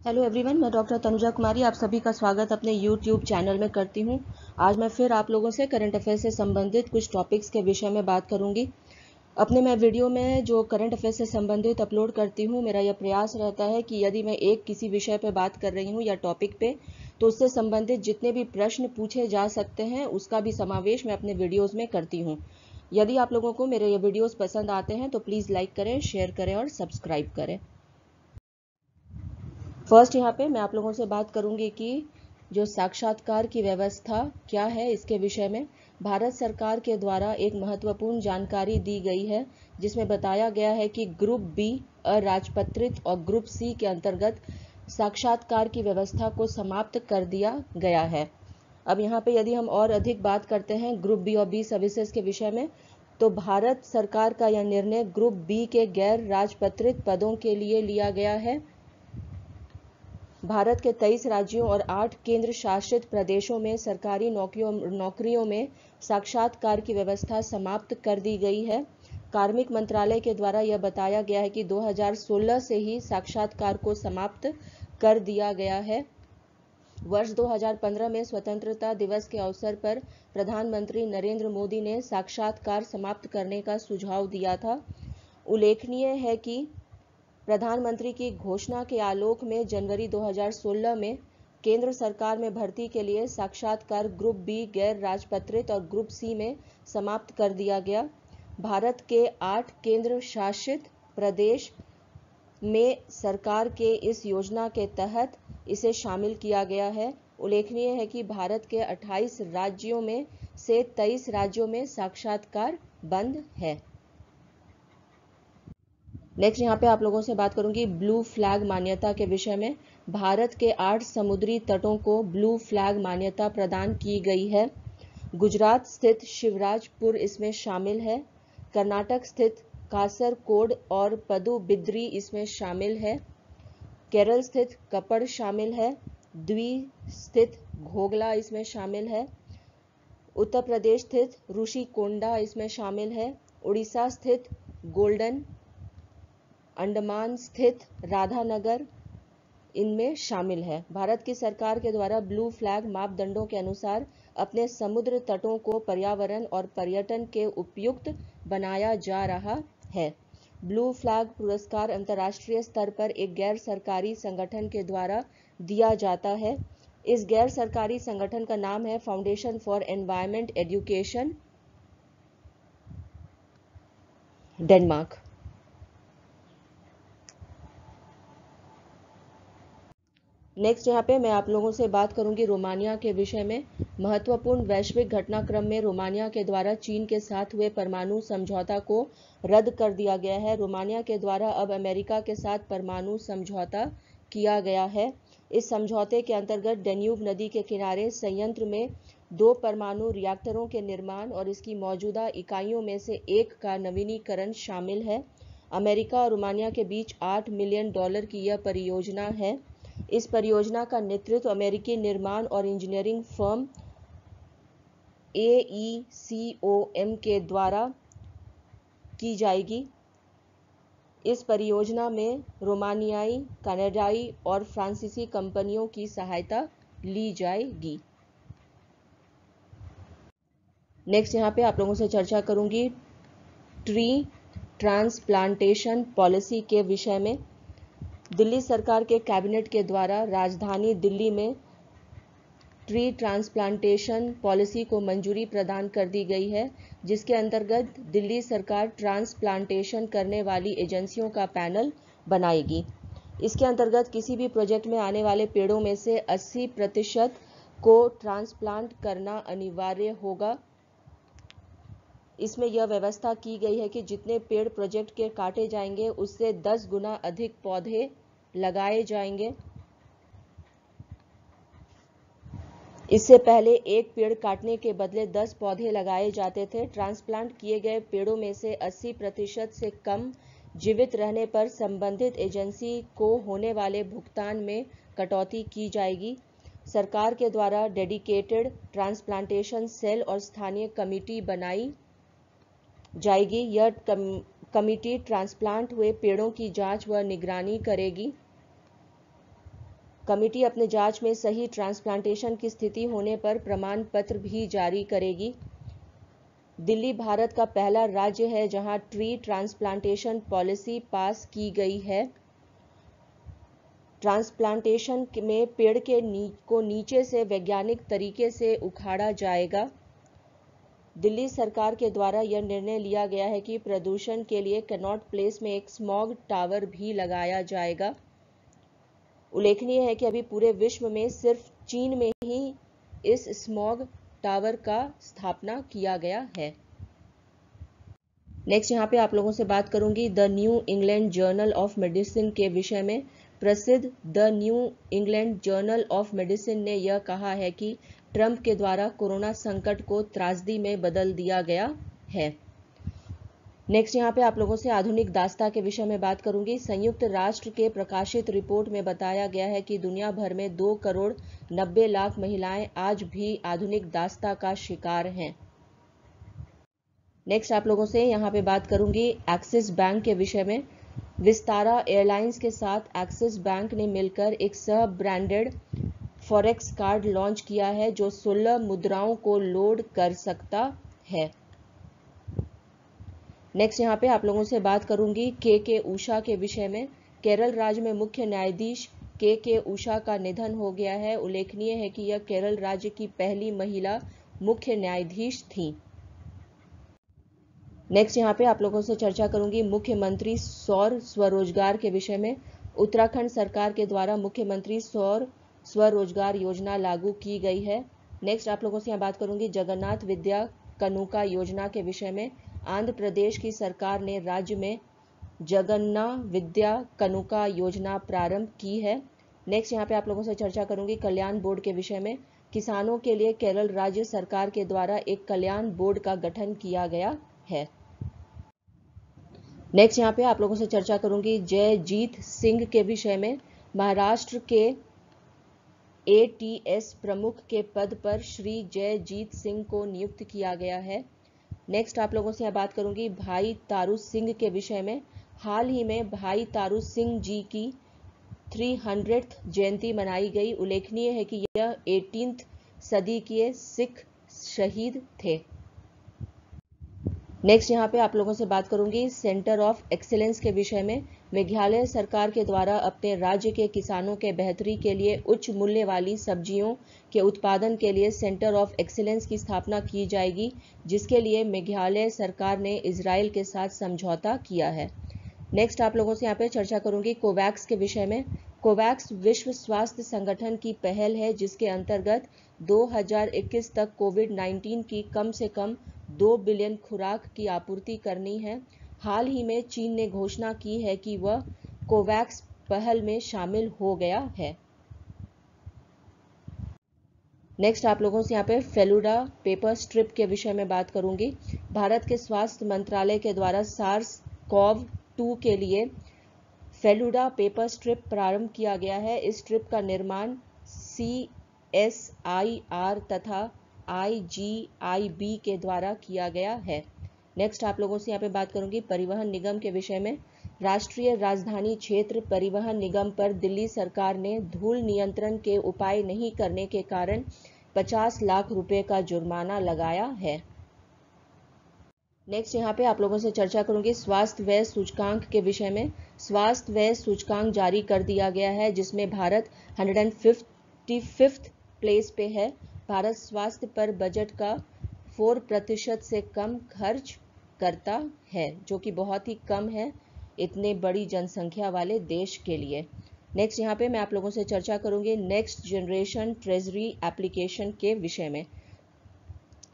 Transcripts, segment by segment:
Hello everyone, मैं doctor Tanuja कुमारी आप सभी का स्वागत अपने यूट्यूब चैनल में करती हूं। आज मैं फिर आप लोगों से करंट अफेयर से संबंधित कुछ टॉपिक्स के विषय में बात करूंगी। अपने मैं वीडियो में जो करंट अफेयर से संबंधित अपलोड करती हूं, मेरा यह प्रयास रहता है कि यदि मैं एक किसी विषय पर बात कर रही हूं या टॉपिक पे, तो उससे संबंधित जितने भी प्रश्न पूछे जा सकते हैं उसका भी समावेश मैं अपने वीडियोज़ में करती हूँ। यदि आप लोगों को मेरे ये वीडियोज़ पसंद आते हैं तो प्लीज़ लाइक करें, शेयर करें और सब्सक्राइब करें। फर्स्ट यहाँ पे मैं आप लोगों से बात करूंगी कि जो साक्षात्कार की व्यवस्था क्या है, इसके विषय में भारत सरकार के द्वारा एक महत्वपूर्ण जानकारी दी गई है, जिसमें बताया गया है कि ग्रुप बी अराजपत्रित और ग्रुप सी के अंतर्गत साक्षात्कार की व्यवस्था को समाप्त कर दिया गया है। अब यहाँ पे यदि हम और अधिक बात करते हैं ग्रुप बी और बी सर्विसेज के विषय में, तो भारत सरकार का यह निर्णय ग्रुप बी के गैर राजपत्रित पदों के लिए लिया गया है। भारत के 23 राज्यों और 8 केंद्र शासित प्रदेशों में सरकारी नौकरियों में साक्षात्कार की व्यवस्था समाप्त कर दी गई है। कार्मिक मंत्रालय के द्वारा यह बताया गया है कि 2016 से ही साक्षात्कार को समाप्त कर दिया गया है। वर्ष 2015 में स्वतंत्रता दिवस के अवसर पर प्रधानमंत्री नरेंद्र मोदी ने साक्षात्कार समाप्त करने का सुझाव दिया था। उल्लेखनीय है कि प्रधानमंत्री की घोषणा के आलोक में जनवरी 2016 में केंद्र सरकार में भर्ती के लिए साक्षात्कार ग्रुप बी गैर राजपत्रित और ग्रुप सी में समाप्त कर दिया गया। भारत के 8 केंद्र शासित प्रदेश में सरकार के इस योजना के तहत इसे शामिल किया गया है। उल्लेखनीय है कि भारत के 28 राज्यों में से 23 राज्यों में साक्षात्कार बंद है। नेक्स्ट यहाँ पे आप लोगों से बात करूंगी ब्लू फ्लैग मान्यता के विषय में। भारत के 8 समुद्री तटों को ब्लू फ्लैग मान्यता प्रदान की गई है। गुजरात स्थित शिवराजपुर इसमें शामिल है। कर्नाटक स्थित कासरकोड और पदुबिद्री इसमें शामिल है। केरल स्थित कपड़ शामिल है। द्वी स्थित घोगला इसमें शामिल है। उत्तर प्रदेश स्थित ऋषिकोंडा इसमें शामिल है। उड़ीसा स्थित गोल्डन, अंडमान स्थित राधानगर इनमें शामिल है। भारत की सरकार के द्वारा ब्लू फ्लैग मापदंडों के अनुसार अपने समुद्र तटों को पर्यावरण और पर्यटन के उपयुक्त बनाया जा रहा है। ब्लू फ्लैग पुरस्कार अंतर्राष्ट्रीय स्तर पर एक गैर सरकारी संगठन के द्वारा दिया जाता है। इस गैर सरकारी संगठन का नाम है foundation for environment education, Denmark. Next यहाँ पे मैं आप लोगों से बात करूंगी रोमानिया के विषय में। महत्वपूर्ण वैश्विक घटनाक्रम में रोमानिया के द्वारा चीन के साथ हुए परमाणु समझौता को रद्द कर दिया गया है। रोमानिया के द्वारा अब अमेरिका के साथ परमाणु समझौता किया गया है। इस समझौते के अंतर्गत डेन्यूब नदी के किनारे संयंत्र में 2 परमाणु रिएक्टरों के निर्माण और इसकी मौजूदा इकाइयों में से एक का नवीनीकरण शामिल है। अमेरिका और रोमानिया के बीच $8 मिलियन की यह परियोजना है। इस परियोजना का नेतृत्व अमेरिकी निर्माण और इंजीनियरिंग फर्म AECOM के द्वारा की जाएगी। इस परियोजना में रोमानियाई, कनाडाई और फ्रांसीसी कंपनियों की सहायता ली जाएगी। नेक्स्ट यहाँ पे आप लोगों से चर्चा करूंगी ट्री ट्रांसप्लांटेशन पॉलिसी के विषय में। दिल्ली सरकार के कैबिनेट के द्वारा राजधानी दिल्ली में ट्री ट्रांसप्लांटेशन पॉलिसी को मंजूरी प्रदान कर दी गई है, जिसके अंतर्गत दिल्ली सरकार ट्रांसप्लांटेशन करने वाली एजेंसियों का पैनल बनाएगी। इसके अंतर्गत किसी भी प्रोजेक्ट में आने वाले पेड़ों में से 80% को ट्रांसप्लांट करना अनिवार्य होगा। इसमें यह व्यवस्था की गई है कि जितने पेड़ प्रोजेक्ट के काटे जाएंगे उससे 10 गुना अधिक पौधे लगाए जाएंगे। इससे पहले एक पेड़ काटने के बदले 10 पौधे लगाए जाते थे। ट्रांसप्लांट किए गए पेड़ों में से 80% से कम जीवित रहने पर संबंधित एजेंसी को होने वाले भुगतान में कटौती की जाएगी। सरकार के द्वारा डेडिकेटेड ट्रांसप्लांटेशन सेल और स्थानीय कमेटी बनाई जाएगी। यह कमेटी ट्रांसप्लांट हुए पेड़ों की जांच व निगरानी करेगी। कमेटी अपने जांच में सही ट्रांसप्लांटेशन की स्थिति होने पर प्रमाण पत्र भी जारी करेगी। दिल्ली भारत का पहला राज्य है जहां ट्री ट्रांसप्लांटेशन पॉलिसी पास की गई है। ट्रांसप्लांटेशन में पेड़ को नीचे से वैज्ञानिक तरीके से उखाड़ा जाएगा। दिल्ली सरकार के द्वारा यह निर्णय लिया गया है कि प्रदूषण के लिए कनॉट प्लेस में एक स्मॉग टावर भी लगाया जाएगा। उल्लेखनीय है कि अभी पूरे विश्व में सिर्फ चीन में ही इस स्मॉग टावर का स्थापना किया गया है। नेक्स्ट यहाँ पे आप लोगों से बात करूंगी the new England journal of medicine के विषय में। प्रसिद्ध the new England journal of medicine ने यह कहा है कि ट्रंप के द्वारा कोरोना संकट को त्रासदी में बदल दिया गया है। नेक्स्ट यहाँ पे आप लोगों से आधुनिक दास्ता के विषय में बात करूंगी। संयुक्त राष्ट्र के प्रकाशित रिपोर्ट में बताया गया है कि दुनिया भर में 2 करोड़ 90 लाख महिलाएं आज भी आधुनिक दास्ता का शिकार हैं। नेक्स्ट आप लोगों से यहाँ पे बात करूंगी एक्सिस बैंक के विषय में। विस्तारा एयरलाइंस के साथ एक्सिस बैंक ने मिलकर एक सह ब्रांडेड फॉरेक्स कार्ड लॉन्च किया है जो 16 मुद्राओं को लोड कर सकता है। नेक्स्ट यहाँ पे आप लोगों से बात करूंगी के उषा के विषय में। केरल राज्य में मुख्य न्यायाधीश के उषा का निधन हो गया है। उल्लेखनीय है कि यह केरल राज्य की पहली महिला मुख्य न्यायाधीश थी। नेक्स्ट यहाँ पे आप लोगों से चर्चा करूंगी मुख्यमंत्री सौर स्वरोजगार के विषय में। उत्तराखंड सरकार के द्वारा मुख्यमंत्री सौर स्वरोजगार योजना लागू की गई है। नेक्स्ट आप लोगों से यहाँ बात करूंगी जगन्नाथ विद्या कनुका योजना के विषय में। आंध्र प्रदेश की सरकार ने राज्य में जगन्नाथ विद्या कनुका योजना प्रारंभ की है। नेक्स्ट यहाँ पे आप लोगों से चर्चा करूंगी कल्याण बोर्ड के विषय में। किसानों के लिए केरल राज्य सरकार के द्वारा एक कल्याण बोर्ड का गठन किया गया है। नेक्स्ट यहाँ पे आप लोगों से चर्चा करूंगी जयजीत सिंह के विषय में। महाराष्ट्र के ATS प्रमुख के पद पर श्री जयजीत सिंह को नियुक्त किया गया है। नेक्स्ट आप लोगों से यहाँ बात करूंगी भाई तारू सिंह के विषय में। हाल ही में भाई तारू सिंह जी की 300th जयंती मनाई गई। उल्लेखनीय है कि यह 18th सदी के सिख शहीद थे। नेक्स्ट यहाँ पे आप लोगों से बात करूंगी सेंटर ऑफ एक्सीलेंस के विषय में। मेघालय सरकार के द्वारा अपने राज्य के किसानों के बेहतरी के लिए उच्च मूल्य वाली सब्जियों के उत्पादन के लिए सेंटर ऑफ एक्सीलेंस की स्थापना की जाएगी, जिसके लिए मेघालय सरकार ने इजराइल के साथ समझौता किया है। नेक्स्ट आप लोगों से यहाँ पे चर्चा करूंगी कोवैक्स के विषय में। कोवैक्स विश्व स्वास्थ्य संगठन की पहल है जिसके अंतर्गत 2021 तक कोविड-19 की कम से कम 2 बिलियन खुराक की आपूर्ति करनी है। हाल ही में चीन ने घोषणा की है कि वह कोवैक्स पहल में शामिल हो गया है। नेक्स्ट आप लोगों से यहाँ पे फेलुडा पेपर स्ट्रिप के विषय में बात करूंगी। भारत के स्वास्थ्य मंत्रालय के द्वारा SARS-CoV-2 के लिए फेलुडा पेपर स्ट्रिप प्रारंभ किया गया है। इस स्ट्रिप का निर्माण CSIR तथा IGIB के द्वारा किया गया है। नेक्स्ट आप लोगों से यहाँ पे बात करूंगी परिवहन निगम के विषय में। राष्ट्रीय राजधानी क्षेत्र परिवहन निगम पर दिल्ली सरकार ने धूल नियंत्रण के उपाय नहीं करने के कारण 50 लाख रुपए का जुर्माना लगाया है। नेक्स्ट यहाँ पे आप लोगों से चर्चा करूंगी स्वास्थ्य व्यय सूचकांक के विषय में। स्वास्थ्य व्यय सूचकांक जारी कर दिया गया है जिसमें भारत 155th प्लेस पे है। भारत स्वास्थ्य पर बजट का 4% से कम खर्च करता है, जो कि बहुत ही कम है इतने बड़ी जनसंख्या वाले देश के लिए। नेक्स्ट यहाँ पे मैं आप लोगों से चर्चा करूंगी नेक्स्ट जनरेशन ट्रेजरी एप्लीकेशन के विषय में।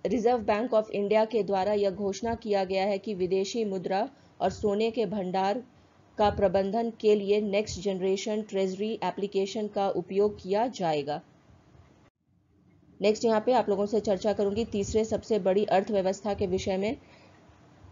रिजर्व बैंक ऑफ इंडिया के द्वारा यह घोषणा किया गया है कि विदेशी मुद्रा और सोने के भंडार का प्रबंधन के लिए नेक्स्ट जनरेशन ट्रेजरी एप्लीकेशन का उपयोग किया जाएगा। नेक्स्ट यहाँ पे आप लोगों से चर्चा करूंगी तीसरे सबसे बड़ी अर्थव्यवस्था के विषय में।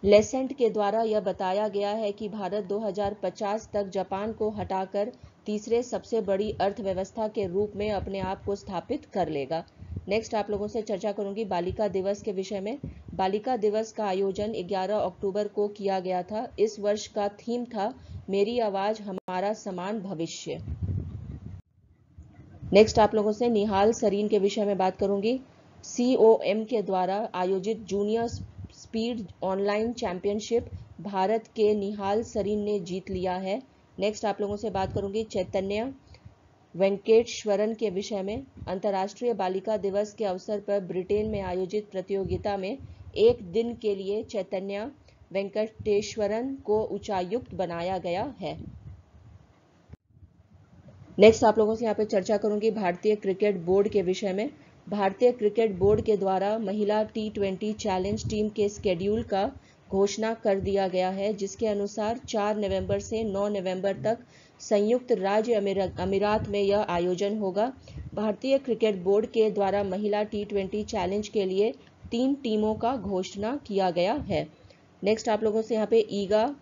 लेसेंट के द्वारा यह बताया गया है कि भारत 2050 तक जापान को हटाकर तीसरे सबसे बड़ी अर्थव्यवस्था के रूप में अपने आप को स्थापित कर लेगा। नेक्स्ट आप लोगों से चर्चा करूंगी बालिका दिवस के विषय में। बालिका दिवस का आयोजन 11 अक्टूबर को किया गया था। इस वर्ष का थीम था मेरी आवाज हमारा समान भविष्य। नेक्स्ट आप लोगों से निहाल सरीन के विषय में बात करूंगी। COM के द्वारा आयोजित junior speed online championship Bharat के निहाल सरीन ने जीत लिया है। नेक्स्ट आप लोगों से बात करूंगी चैतन्य वेंकटेश्वरन के विषय में। अंतर्राष्ट्रीय बालिका दिवस के अवसर पर ब्रिटेन में आयोजित प्रतियोगिता में एक दिन के लिए चैतन्य वेंकटेश्वरन को उच्चायुक्त बनाया गया है। नेक्स्ट आप लोगों से यहाँ पे चर्चा करूंगी भारतीय क्रिकेट बोर्ड के विषय में। भारतीय क्रिकेट बोर्ड के द्वारा महिला T20 चैलेंज टीम के स्केड्यूल का घोषणा कर दिया गया है, जिसके अनुसार 4 नवंबर से 9 नवंबर तक संयुक्त राज्य अमीरात में यह आयोजन होगा। भारतीय क्रिकेट बोर्ड के द्वारा महिला T20 चैलेंज के लिए 3 टीमों का घोषणा किया गया है। नेक्स्ट आप लोगों से यहाँ पे ईगा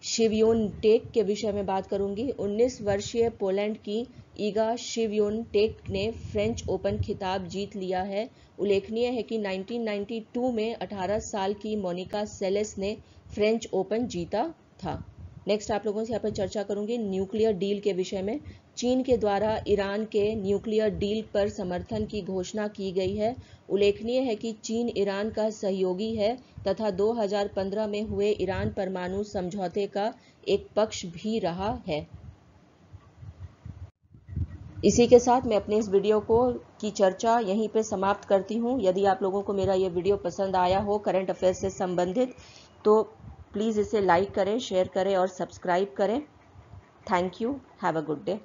शिवयोनटेक के विषय में बात करूंगी। 19 वर्षीय पोलैंड की ईगा शिवयोनटेक ने फ्रेंच ओपन खिताब जीत लिया है। उल्लेखनीय है कि 1992 में 18 साल की मोनिका सेलेस ने फ्रेंच ओपन जीता था। नेक्स्ट आप लोगों से यहाँ पर चर्चा करूंगी न्यूक्लियर डील के विषय में। चीन के द्वारा ईरान के न्यूक्लियर डील पर समर्थन की घोषणा की गई है। उल्लेखनीय है कि चीन ईरान का सहयोगी है तथा 2015 में हुए ईरान परमाणु समझौते का एक पक्ष भी रहा है। इसी के साथ मैं अपने इस वीडियो की चर्चा यहीं पे समाप्त करती हूँ। यदि आप लोगों को मेरा ये वीडियो पसंद आया हो करंट अफेयर से संबंधित, तो प्लीज़ इसे लाइक करें, शेयर करें और सब्सक्राइब करें। Thank you. Have a good day.